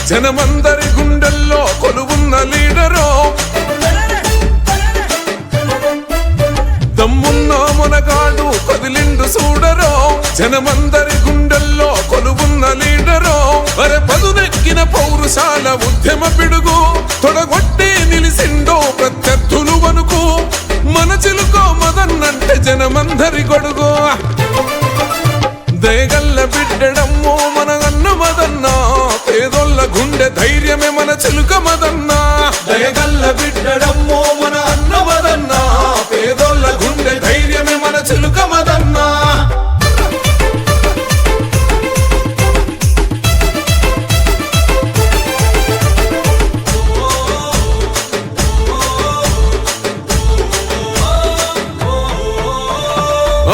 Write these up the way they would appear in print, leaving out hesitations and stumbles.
జనమందరి గుండెల్లో కొలువున్న లీడరో, దమ్మున్న మొనగాడు కదిలిండు చూడరో, జనమందరి గుండెల్లో కొలువున్న లీడరో. అరే పదునెక్కిన పౌరుషాల ఉద్యమ పిడుగు, తొడగొట్టి నిలిసిండో ప్రత్యర్థులు వనుకు. మన చిలుకో మదన్నంటే జనమందరి గొడుగు. దయగల్ల బిడ్డడమ్మో మన అన్న మదన్నా, పేదోళ్ళ గుండె ధైర్యమే మన చిలుక మదన్నా. దయగల్ల బిడ్డడమ్మో మన అన్న మదన్నా, పేదోళ్ళ గుండె ధైర్యమే మన చిలుక మదన్నా.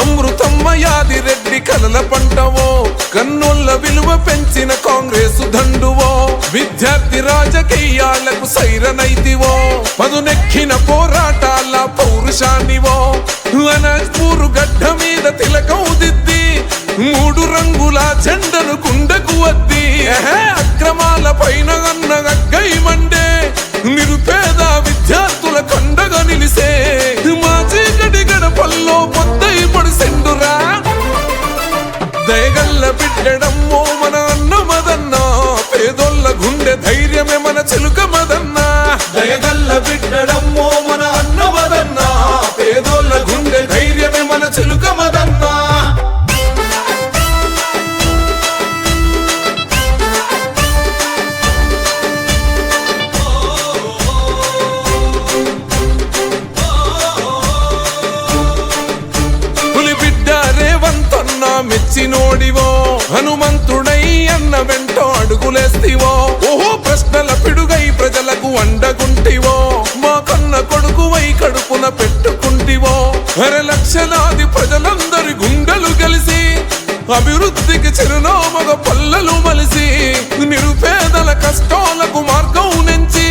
అమృతమ్మ యాదిరెడ్డి కలల పంటవో, కన్నుల విలువ పెంచిన కాంగ్రెస్ దండువో. విద్యార్థి రాజకీయాలకు సైరనైతివో, పదునెక్కిన పోరాటాల పౌరుషానివో. అనాజ్పూరు గడ్డ మీద తిలకం దిద్ది, 3 రంగుల జెండను గుండెకు వద్ది. అక్రమాల పైన అన్న అగ్గై మండే, నిరుపేద విద్యార్థుల కండగా నిలిసే. మా చీకటి గడపల్లో పొద్దై పడిసెండురా. దయగల్ల బిడ్డడమ్మో మన అన్న మదన్నా, పేదోళ్ళ గుండె ధైర్యమే మన చిలుక మదన్నా. దయగల్ల బిడ్డడమ్మో మన అన్న మదన్నా, పేదోళ్ళ గుండె ధైర్యమే మన చిలుక మదన్నా. మెచ్చినోడివో, హనుమంతుడై అన్న వెంట అడుగులేస్తివో. ఓహో ప్రశ్నల పిడుగై ప్రజలకు అండగుంటివో, మా కన్న కొడుకువై కడుపున పెట్టుకుంటివో. అర లక్షలాది ప్రజలందరి గుండెలు కలిసి, అభివృద్ధికి చిరునామగ పల్లెలు మలిసి. నిరుపేదల కష్టాలకు మార్గం నుంచి